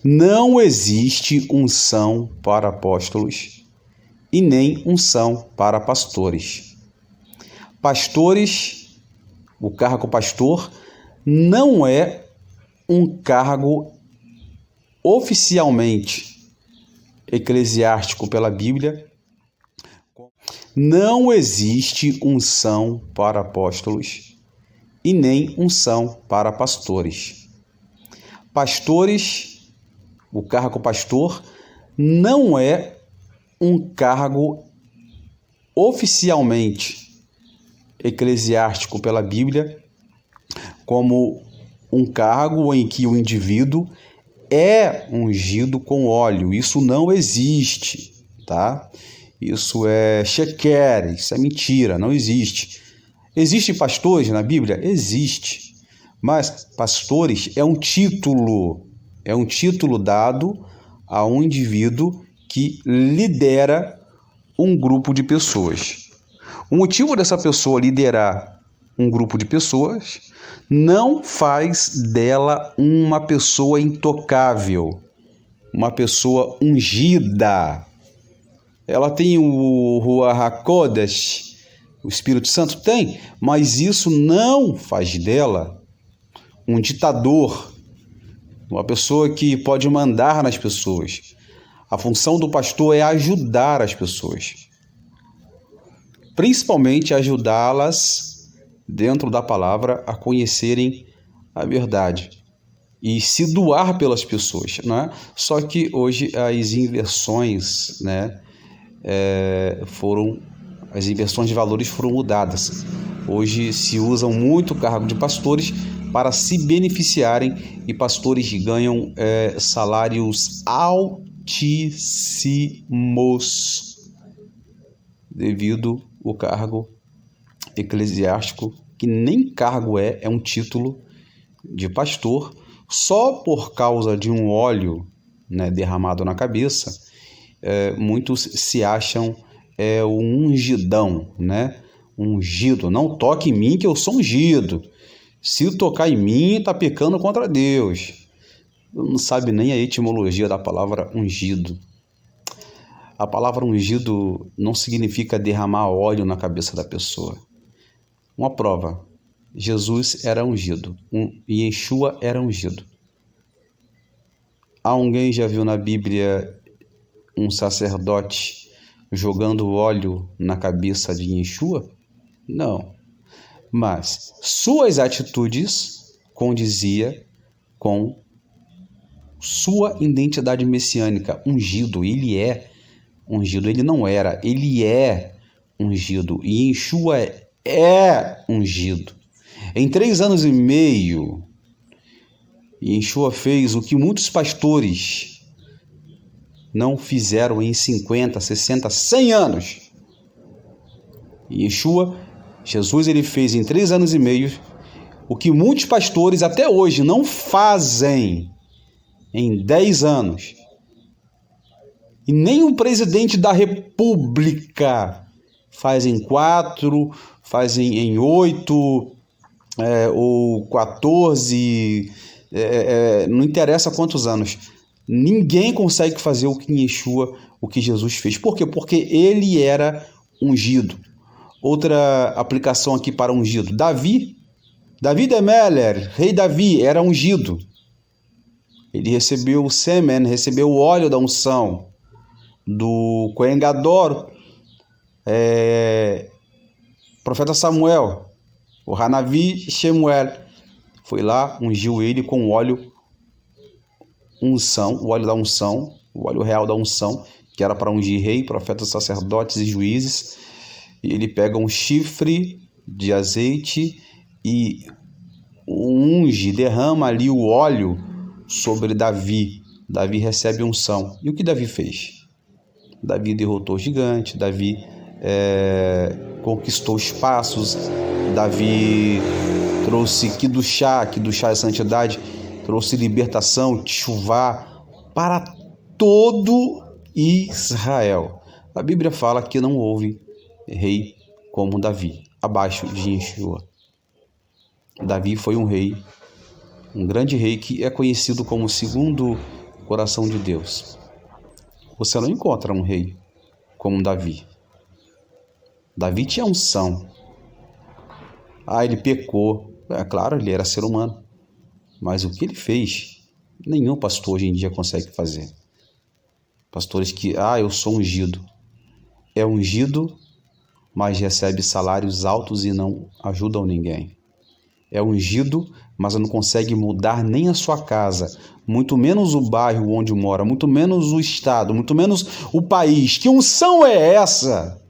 Não existe unção para apóstolos e nem unção para pastores. Pastores, o cargo pastor, não é um cargo oficialmente eclesiástico pela Bíblia. Não existe unção para apóstolos e nem unção para pastores. Pastores, o cargo pastor, não é um cargo oficialmente eclesiástico pela Bíblia, como um cargo em que o indivíduo é ungido com óleo. Isso não existe, tá? Isso é sheker, isso é mentira, não existe. Existem pastores na Bíblia? Existe. Mas pastores é um título dado a um indivíduo que lidera um grupo de pessoas. O motivo dessa pessoa liderar um grupo de pessoas não faz dela uma pessoa intocável, uma pessoa ungida. Ela tem o Ruach HaKodesh, o Espírito Santo tem, mas isso não faz dela um ditador, uma pessoa que pode mandar nas pessoas. A função do pastor é ajudar as pessoas, principalmente ajudá-las dentro da palavra a conhecerem a verdade e se doar pelas pessoas, né? Só que hoje as inversões, né, as inversões de valores foram mudadas. Hoje se usam muito o cargo de pastores para se beneficiarem e pastores ganham salários altíssimos devido ao cargo eclesiástico, que nem cargo é um título de pastor, só por causa de um óleo, né, derramado na cabeça. Muitos se acham um ungidão, né? Ungido, não toque em mim que eu sou ungido. Se tocar em mim, está pecando contra Deus. Não sabe nem a etimologia da palavra ungido. A palavra ungido não significa derramar óleo na cabeça da pessoa. Uma prova: Jesus era ungido e Yeshua era ungido. Alguém já viu na Bíblia um sacerdote jogando óleo na cabeça de Yeshua? Não. Mas suas atitudes condizia com sua identidade messiânica. Ungido, ele é ungido. Ele não era, ele é ungido. E Yeshua é ungido. Em 3 anos e meio, Yeshua fez o que muitos pastores não fizeram em 50, 60, 100 anos. Jesus, ele fez em 3 anos e meio o que muitos pastores até hoje não fazem em 10 anos. E nem o presidente da República faz em 4, faz em 8 ou 14, não interessa quantos anos. Ninguém consegue fazer o que Yeshua, o que Jesus fez. Por quê? Porque ele era ungido. Outra aplicação aqui para ungido. Davi de Meller, rei Davi, era ungido. Ele recebeu o sêmen, recebeu o óleo da unção do Cohen Gadol, profeta Samuel, o Hanavi Shemuel, foi lá, ungiu ele com o óleo unção, o óleo da unção, o óleo real da unção, que era para ungir rei, profetas, sacerdotes e juízes. E ele pega um chifre de azeite e unge, derrama ali o óleo sobre Davi. Davi recebe unção. E o que Davi fez? Davi derrotou o gigante, Davi conquistou espaços, Davi trouxe Kiddushá é santidade, trouxe libertação, teshuvá para todo Israel. A Bíblia fala que não houve rei como Davi, abaixo de Yeshua. Davi foi um rei, um grande rei que é conhecido como o segundo coração de Deus. Você não encontra um rei como Davi. Davi tinha unção. Ele pecou. É claro, ele era ser humano. Mas o que ele fez, nenhum pastor hoje em dia consegue fazer. Pastores que, eu sou ungido. É ungido, mas recebe salários altos e não ajudam ninguém. É ungido, mas não consegue mudar nem a sua casa, muito menos o bairro onde mora, muito menos o estado, muito menos o país. Que unção é essa?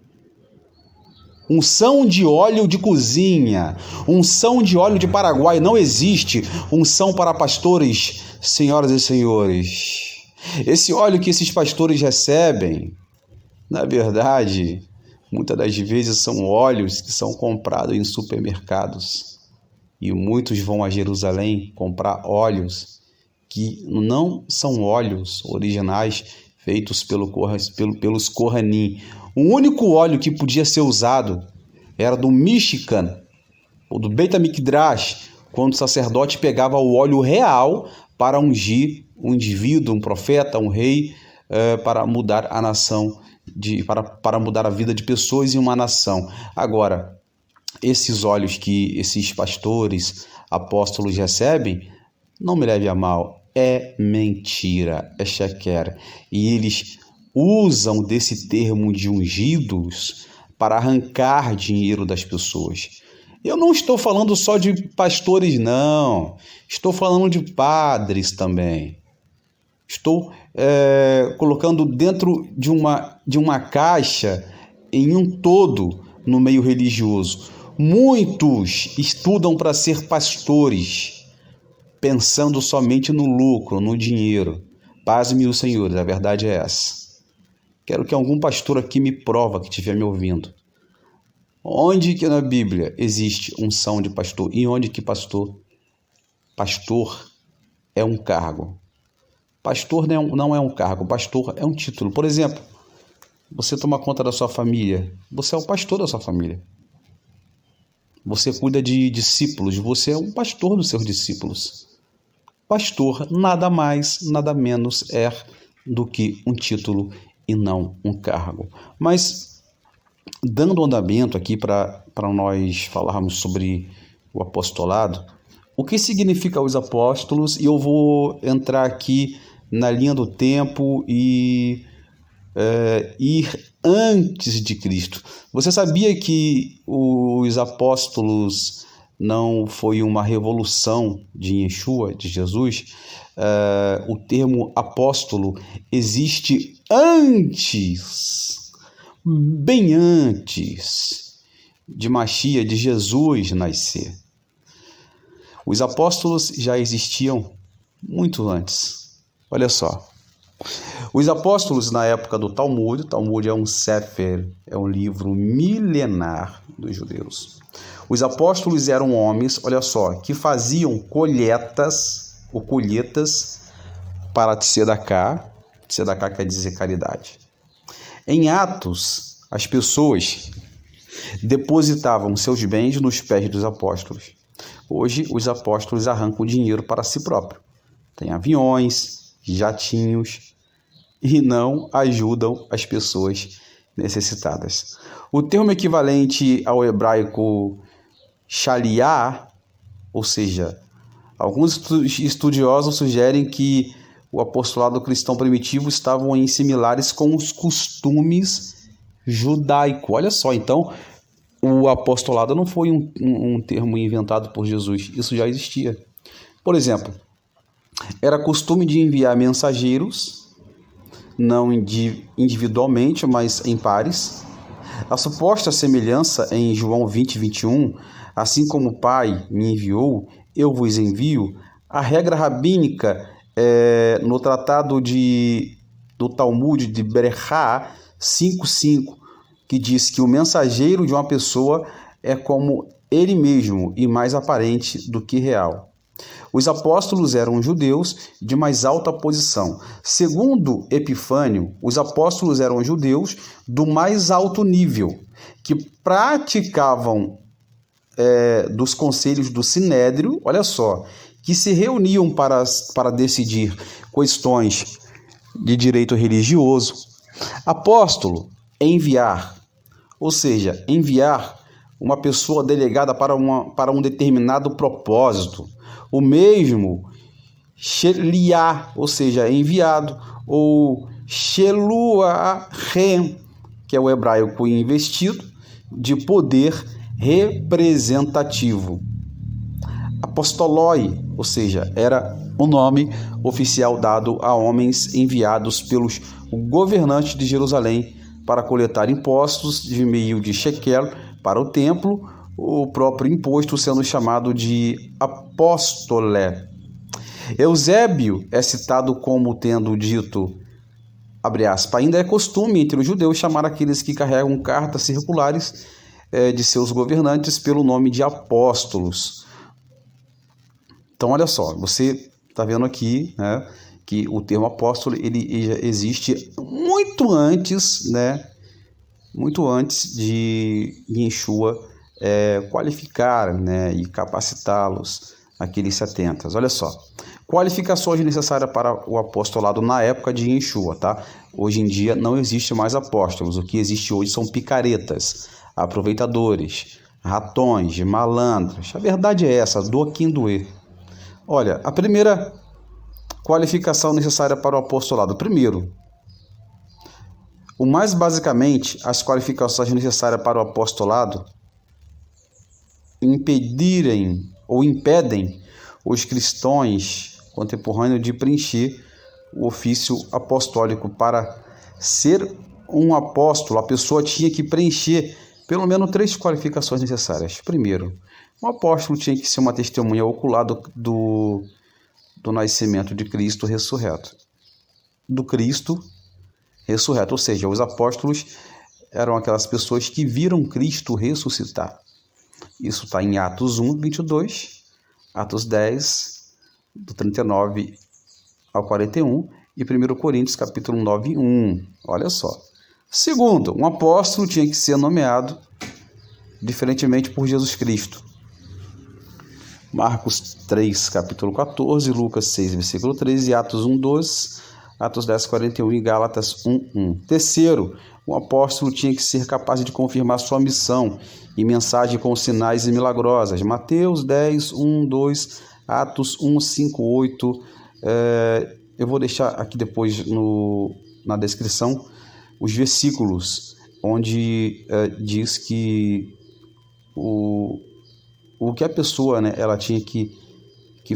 Unção de óleo de cozinha, unção de óleo de Paraguai. Não existe unção para pastores, senhoras e senhores. Esse óleo que esses pastores recebem, na verdade, muitas das vezes são óleos que são comprados em supermercados. E muitos vão a Jerusalém comprar óleos que não são óleos originais feitos pelos Kohanim. O único óleo que podia ser usado era do Mishkan, ou do Beit HaMikdash, quando o sacerdote pegava o óleo real para ungir um indivíduo, um profeta, um rei, para mudar a nação, para mudar a vida de pessoas em uma nação. Agora, esses óleos que esses pastores, apóstolos recebem, não me leve a mal, é mentira, é sheker. E eles usam desse termo de ungidos para arrancar dinheiro das pessoas. Eu não estou falando só de pastores, não. Estou falando de padres também. Estou colocando dentro de uma caixa em um todo no meio religioso. Muitos estudam para ser pastores, pensando somente no lucro, no dinheiro. Pasme os senhores, a verdade é essa. Quero que algum pastor aqui me prova que estiver me ouvindo. Onde que na Bíblia existe unção de pastor? E onde que pastor? Pastor é um cargo. Pastor não é um cargo, pastor é um título. Por exemplo, você toma conta da sua família, você é o pastor da sua família. Você cuida de discípulos, você é um pastor dos seus discípulos. Pastor nada mais, nada menos é do que um título e não um cargo. Mas, dando andamento aqui para nós falarmos sobre o apostolado, o que significa os apóstolos, e eu vou entrar aqui na linha do tempo e ir antes de Cristo. Você sabia que os apóstolos não foi uma revolução de Yeshua, de Jesus? O termo apóstolo existe antes, bem antes de Machia, de Jesus nascer. Os apóstolos já existiam muito antes. Olha só. Os apóstolos na época do Talmud, o Talmud é um sefer, é um livro milenar dos judeus. Os apóstolos eram homens, olha só, que faziam colheitas para tzedakah. Tzedakah quer dizer caridade. Em Atos, as pessoas depositavam seus bens nos pés dos apóstolos. Hoje, os apóstolos arrancam dinheiro para si próprio. Tem aviões, jatinhos e não ajudam as pessoas necessitadas. O termo equivalente ao hebraico shaliá, ou seja, alguns estudiosos sugerem que o apostolado cristão primitivo estavam em similares com os costumes judaicos. Olha só, então, o apostolado não foi um termo inventado por Jesus, isso já existia. Por exemplo, era costume de enviar mensageiros, não individualmente, mas em pares. A suposta semelhança em João 20, 21, assim como o Pai me enviou, eu vos envio. A regra rabínica no tratado do Talmud de Berechá 5:5, que diz que o mensageiro de uma pessoa é como ele mesmo e mais aparente do que real. Os apóstolos eram judeus de mais alta posição. Segundo Epifânio, os apóstolos eram judeus do mais alto nível, que praticavam dos conselhos do Sinédrio, olha só, que se reuniam para decidir questões de direito religioso. Apóstolo, enviar, ou seja, enviar uma pessoa delegada para um determinado propósito. O mesmo, sheliá, ou seja, enviado, ou sheluah-rem, que é o hebraico investido, de poder representativo. Apostoloi, ou seja, era o nome oficial dado a homens enviados pelos governantes de Jerusalém para coletar impostos de meio de shekel para o templo, o próprio imposto sendo chamado de apóstolé. Eusébio é citado como tendo dito, abre aspas, ainda é costume entre os judeus chamar aqueles que carregam cartas circulares de seus governantes pelo nome de apóstolos. Então, olha só, você está vendo aqui, né, que o termo apóstolo ele existe muito antes, né, muito antes de Yeshua qualificar, né, e capacitá-los, aqueles 70. Olha só, qualificações necessárias para o apostolado na época de Yeshua, tá? Hoje em dia não existe mais apóstolos, o que existe hoje são picaretas, aproveitadores, ratões, malandros. A verdade é essa, doa quem doer. Olha, a primeira qualificação necessária para o apostolado. Primeiro, o mais basicamente, as qualificações necessárias para o apostolado impedem os cristãos contemporâneos de preencher o ofício apostólico. Para ser um apóstolo, a pessoa tinha que preencher pelo menos 3 qualificações necessárias. Primeiro, um apóstolo tinha que ser uma testemunha ocular do nascimento de Cristo ressurreto. Do Cristo ressurreto, ou seja, os apóstolos eram aquelas pessoas que viram Cristo ressuscitar. Isso está em Atos 1, 22, Atos 10, do 39 ao 41 e 1 Coríntios, capítulo 9, 1. Olha só. Segundo, um apóstolo tinha que ser nomeado diferentemente por Jesus Cristo. Marcos 3, capítulo 14, Lucas 6, versículo 13, Atos 1, 12, Atos 10, 41 e Gálatas 1, 1. Terceiro, o apóstolo tinha que ser capaz de confirmar sua missão e mensagem com sinais e milagrosas. Mateus 10, 1, 2, Atos 1, 5, 8. Eu vou deixar aqui depois na descrição os versículos onde diz que o que a pessoa, né, ela tinha que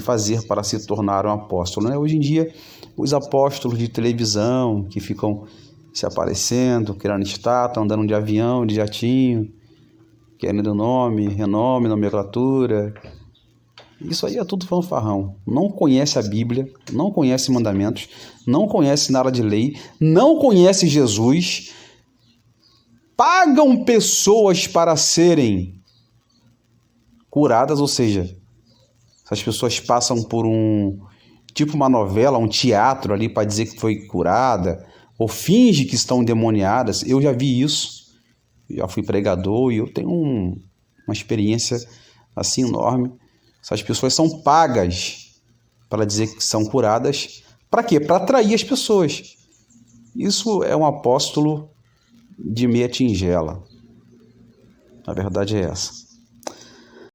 fazer para se tornar um apóstolo, né? Hoje em dia, os apóstolos de televisão que ficam se aparecendo, criando estátua, andando de avião, de jatinho, querendo nome, renome, nomenclatura. Isso aí é tudo fanfarrão. Não conhece a Bíblia, não conhece mandamentos, não conhece nada de lei, não conhece Jesus. Pagam pessoas para serem curadas, ou seja, essas pessoas passam por tipo uma novela, um teatro ali para dizer que foi curada, ou finge que estão endemoniadas. Eu já vi isso, já fui pregador e eu tenho uma experiência assim enorme. Essas pessoas são pagas para dizer que são curadas. Para quê? Para atrair as pessoas. Isso é um apóstolo de meia tigela. A verdade é essa.